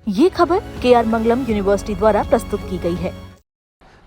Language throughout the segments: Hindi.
ये खबर KR मंगलम यूनिवर्सिटी द्वारा प्रस्तुत की गई है।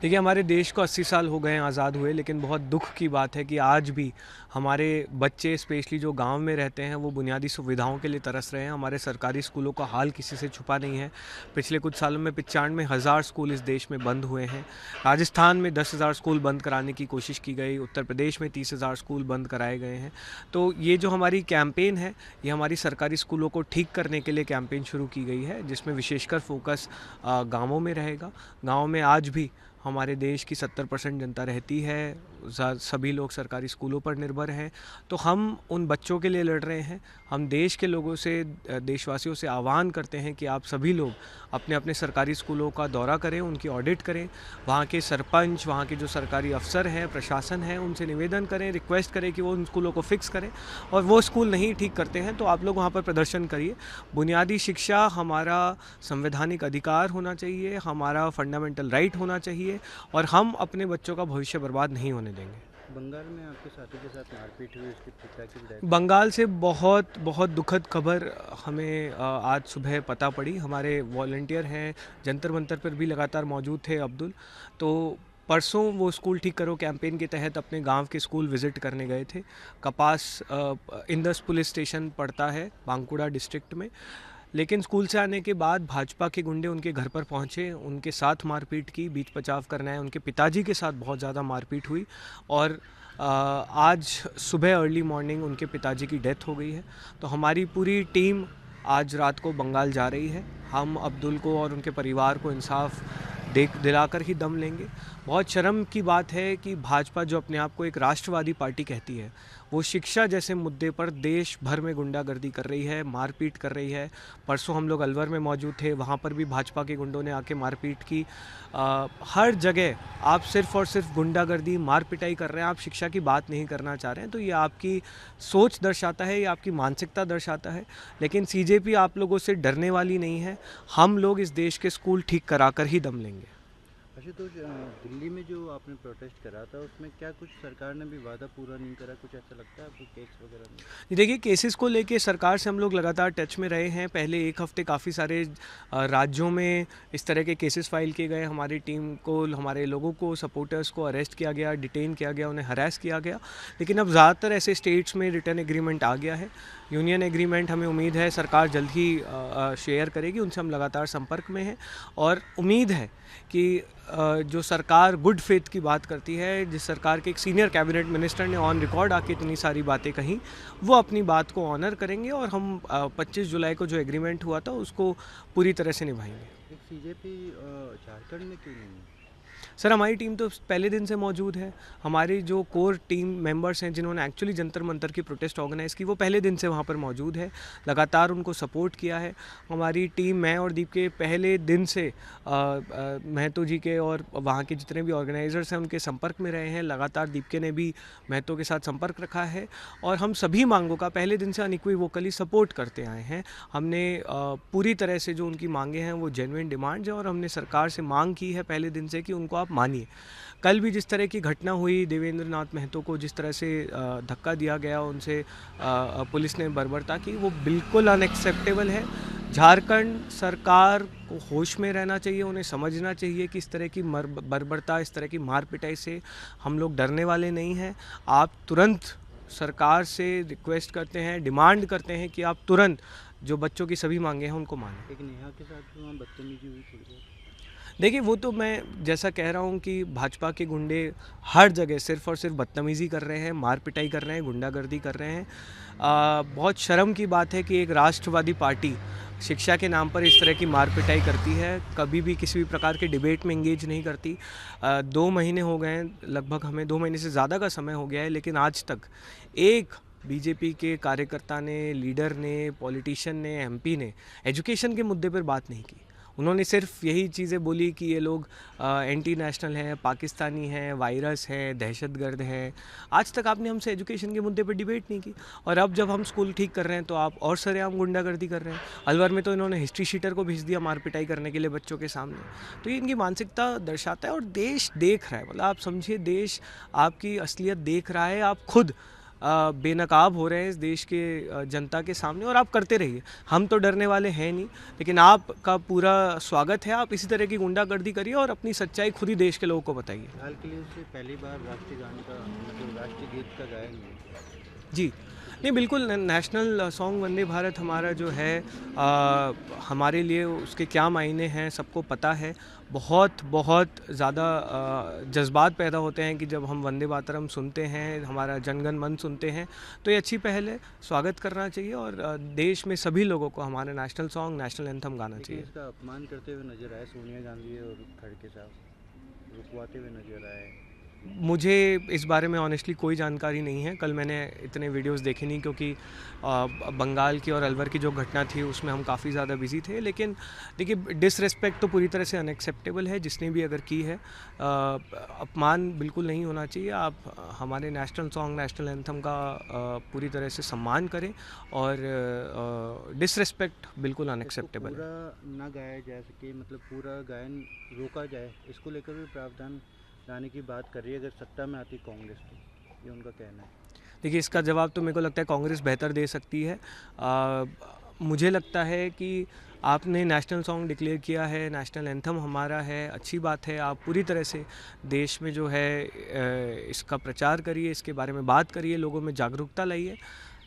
देखिए, हमारे देश को 80 साल हो गए हैं आज़ाद हुए, लेकिन बहुत दुख की बात है कि आज भी हमारे बच्चे स्पेशली जो गांव में रहते हैं वो बुनियादी सुविधाओं के लिए तरस रहे हैं। हमारे सरकारी स्कूलों का हाल किसी से छुपा नहीं है। पिछले कुछ सालों में 95,000 स्कूल इस देश में बंद हुए हैं। राजस्थान में 10,000 स्कूल बंद कराने की कोशिश की गई, उत्तर प्रदेश में 30,000 स्कूल बंद कराए गए हैं। तो ये जो हमारी कैंपेन है, ये हमारी सरकारी स्कूलों को ठीक करने के लिए कैंपेन शुरू की गई है, जिसमें विशेषकर फोकस गाँवों में रहेगा। गाँव में आज भी हमारे देश की 70% जनता रहती है, सभी लोग सरकारी स्कूलों पर निर्भर हैं। तो हम उन बच्चों के लिए लड़ रहे हैं। हम देश के लोगों से, देशवासियों से आह्वान करते हैं कि आप सभी लोग अपने अपने सरकारी स्कूलों का दौरा करें, उनकी ऑडिट करें। वहाँ के सरपंच, वहाँ के जो सरकारी अफसर हैं, प्रशासन है, उनसे निवेदन करें, रिक्वेस्ट करें कि वो उन स्कूलों को फिक्स करें। और वो स्कूल नहीं ठीक करते हैं तो आप लोग वहाँ पर प्रदर्शन करिए। बुनियादी शिक्षा हमारा संवैधानिक अधिकार होना चाहिए, हमारा फंडामेंटल राइट होना चाहिए, और हम अपने बच्चों का भविष्य बर्बाद नहीं होने देंगे। बंगाल में आपके साथी के साथ मारपीट हुई, उसके पिता की डेथ। बंगाल से बहुत बहुत दुखद खबर हमें आज सुबह पता पड़ी। हमारे वॉलंटियर हैं, जंतर मंतर पर भी लगातार मौजूद थे अब्दुल। तो परसों वो स्कूल ठीक करो कैंपेन के तहत अपने गांव के स्कूल विज़िट करने गए थे। कपास इंदस पुलिस स्टेशन पड़ता है बांकुड़ा डिस्ट्रिक्ट में। लेकिन स्कूल से आने के बाद भाजपा के गुंडे उनके घर पर पहुंचे, उनके साथ मारपीट की, बीच बचाव करना है। उनके पिताजी के साथ बहुत ज़्यादा मारपीट हुई और आज सुबह अर्ली मॉर्निंग उनके पिताजी की डेथ हो गई है। तो हमारी पूरी टीम आज रात को बंगाल जा रही है। हम अब्दुल को और उनके परिवार को इंसाफ दिलाकर ही दम लेंगे। बहुत शर्म की बात है कि भाजपा, जो अपने आप को एक राष्ट्रवादी पार्टी कहती है, वो शिक्षा जैसे मुद्दे पर देश भर में गुंडागर्दी कर रही है, मारपीट कर रही है। परसों हम लोग अलवर में मौजूद थे, वहाँ पर भी भाजपा के गुंडों ने आके मारपीट की। हर जगह आप सिर्फ़ और सिर्फ गुंडागर्दी, मार पिटाई कर रहे हैं, आप शिक्षा की बात नहीं करना चाह रहे हैं। तो ये आपकी सोच दर्शाता है, ये आपकी मानसिकता दर्शाता है। लेकिन CJP आप लोगों से डरने वाली नहीं है। हम लोग इस देश के स्कूल ठीक कराकर ही दम लेंगे। तो दिल्ली में जो आपने प्रोटेस्ट करा था, उसमें क्या कुछ सरकार ने भी वादा पूरा नहीं करा, कुछ ऐसा लगता है आपको केस वगैरह में? देखिए, केसेस को लेके सरकार से हम लोग लगातार टच में रहे हैं। पहले एक हफ्ते काफ़ी सारे राज्यों में इस तरह के केसेस फाइल किए गए। हमारी टीम को, हमारे लोगों को, सपोर्टर्स को अरेस्ट किया गया, डिटेन किया गया, उन्हें हरास किया गया। लेकिन अब ज़्यादातर ऐसे स्टेट्स में रिटर्न एग्रीमेंट आ गया है। यूनियन एग्रीमेंट हमें उम्मीद है सरकार जल्द ही शेयर करेगी। उनसे हम लगातार संपर्क में हैं और उम्मीद है कि जो सरकार गुड फेथ की बात करती है, जिस सरकार के एक सीनियर कैबिनेट मिनिस्टर ने ऑन रिकॉर्ड आके इतनी सारी बातें कहीं, वो अपनी बात को ऑनर करेंगे और हम 25 जुलाई को जो एग्रीमेंट हुआ था उसको पूरी तरह से निभाएंगे। CJP झारखंड में क्यों नहीं है? सर, हमारी टीम तो पहले दिन से मौजूद है। हमारी जो कोर टीम मेंबर्स हैं, जिन्होंने एक्चुअली जंतर मंतर की प्रोटेस्ट ऑर्गेनाइज़ की, वो पहले दिन से वहाँ पर मौजूद है, लगातार उनको सपोर्ट किया है। हमारी टीम, मैं और दीप के पहले दिन से महतो जी के और वहाँ के जितने भी ऑर्गेनाइजर्स हैं उनके संपर्क में रहे हैं। लगातार दीपके ने भी महतो के साथ संपर्क रखा है और हम सभी मांगों का पहले दिन से अनइक्विवोकली सपोर्ट करते आए हैं। हमने पूरी तरह से जो उनकी मांगे हैं वो जेन्युइन डिमांड्स हैं और हमने सरकार से मांग की है पहले दिन से कि उनको आप मानिए। कल भी जिस तरह की घटना हुई, देवेंद्र नाथ महतो को जिस तरह से धक्का दिया गया, उनसे पुलिस ने बर्बरता की, वो बिल्कुल अनएक्सेप्टेबल है। झारखंड सरकार को होश में रहना चाहिए, उन्हें समझना चाहिए कि इस तरह की बर्बरता, इस तरह की मार पिटाई से हम लोग डरने वाले नहीं हैं। आप तुरंत सरकार से रिक्वेस्ट करते हैं, डिमांड करते हैं कि आप तुरंत जो बच्चों की सभी मांगे हैं उनको मानें। लेकिन नेहा के साथ वहाँ बदतमीजी हुई थोड़ी बहुत। देखिए, वो तो मैं जैसा कह रहा हूँ कि भाजपा के गुंडे हर जगह सिर्फ़ और सिर्फ बदतमीज़ी कर रहे हैं, मार पिटाई कर रहे हैं, गुंडागर्दी कर रहे हैं। बहुत शर्म की बात है कि एक राष्ट्रवादी पार्टी शिक्षा के नाम पर इस तरह की मार पिटाई करती है, कभी भी किसी भी प्रकार के डिबेट में इंगेज नहीं करती। 2 महीने हो गए हैं, लगभग हमें 2 महीने से ज़्यादा का समय हो गया है, लेकिन आज तक एक BJP के कार्यकर्ता ने, लीडर ने, पॉलिटिशियन ने, MP ने एजुकेशन के मुद्दे पर बात नहीं की। उन्होंने सिर्फ यही चीज़ें बोली कि ये लोग एंटी नेशनल हैं, पाकिस्तानी हैं, वायरस है, दहशतगर्द हैं। आज तक आपने हमसे एजुकेशन के मुद्दे पर डिबेट नहीं की और अब जब हम स्कूल ठीक कर रहे हैं तो आप और सरेआम गुंडागर्दी कर रहे हैं। अलवर में तो इन्होंने हिस्ट्री शीटर को भेज दिया मार पिटाई करने के लिए बच्चों के सामने। तो ये इनकी मानसिकता दर्शाता है और देश देख रहा है। मतलब आप समझिए, देश आपकी असलियत देख रहा है। आप खुद बेनकाब हो रहे हैं इस देश के जनता के सामने, और आप करते रहिए। हम तो डरने वाले हैं नहीं, लेकिन आपका पूरा स्वागत है। आप इसी तरह की गुंडागर्दी करिए और अपनी सच्चाई खुद ही देश के लोगों को बताइए। हाल के लिए उससे पहली बार राष्ट्रीय गान का मतलब राष्ट्रीय गीत का गायन हुआ। जी, नहीं बिल्कुल, नेशनल सॉन्ग वंदे भारत हमारा जो है हमारे लिए उसके क्या मायने हैं सबको पता है। बहुत बहुत ज़्यादा जज्बात पैदा होते हैं कि जब हम वंदे मातरम सुनते हैं, हमारा जनगण मन सुनते हैं, तो ये अच्छी पहल है, स्वागत करना चाहिए। और देश में सभी लोगों को हमारे नेशनल सॉन्ग, नेशनल एंथम गाना लेकिन चाहिए। इसका अपमान करते हुए नजर आए सोनिया गांधी और खड़गे साहब, रुकवाते हुए नजर आए। मुझे इस बारे में ऑनेस्टली कोई जानकारी नहीं है। कल मैंने इतने वीडियोस देखे नहीं, क्योंकि बंगाल की और अलवर की जो घटना थी उसमें हम काफ़ी ज़्यादा बिजी थे। लेकिन देखिए, डिसरिस्पेक्ट तो पूरी तरह से अनएक्सेप्टेबल है, जिसने भी अगर की है। अपमान बिल्कुल नहीं होना चाहिए। आप हमारे नेशनल सॉन्ग, नेशनल एंथम का पूरी तरह से सम्मान करें, और डिसरिस्पेक्ट बिल्कुल इसको अनएक्सेप्टेबल है। पूरा ना गाया जा सके, मतलब पूरा गायन रोका जाए, इसको लेकर भी प्रावधान लाने की बात कर रही है अगर सत्ता में आती कांग्रेस, तो ये उनका कहना है। देखिए, इसका जवाब तो मेरे को लगता है कांग्रेस बेहतर दे सकती है। मुझे लगता है कि आपने नेशनल सॉन्ग डिक्लेयर किया है, नेशनल एंथम हमारा है, अच्छी बात है। आप पूरी तरह से देश में जो है इसका प्रचार करिए, इसके बारे में बात करिए, लोगों में जागरूकता लाइए।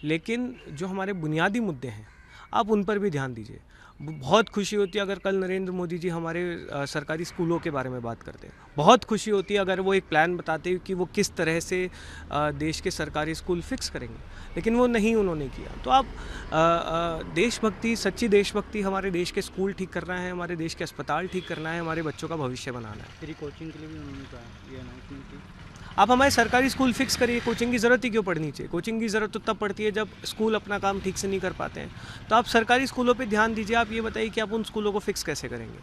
लेकिन जो हमारे बुनियादी मुद्दे हैं, आप उन पर भी ध्यान दीजिए। बहुत खुशी होती है अगर कल नरेंद्र मोदी जी हमारे सरकारी स्कूलों के बारे में बात करते हैं। बहुत खुशी होती है अगर वो एक प्लान बताते हैं कि वो किस तरह से देश के सरकारी स्कूल फिक्स करेंगे, लेकिन वो नहीं उन्होंने किया। तो आप देशभक्ति, सच्ची देशभक्ति, हमारे देश के स्कूल ठीक करना है, हमारे देश के अस्पताल ठीक करना है, हमारे बच्चों का भविष्य बनाना है। फ्री कोचिंग के लिए भी उन्होंने कहा, ये अनाउंसमेंट की। आप हमारे सरकारी स्कूल फिक्स करिए, कोचिंग की ज़रूरत ही क्यों पड़नी चाहिए? कोचिंग की ज़रूरत तो तब पड़ती है जब स्कूल अपना काम ठीक से नहीं कर पाते हैं। तो आप सरकारी स्कूलों पे ध्यान दीजिए। आप ये बताइए कि आप उन स्कूलों को फिक्स कैसे करेंगे?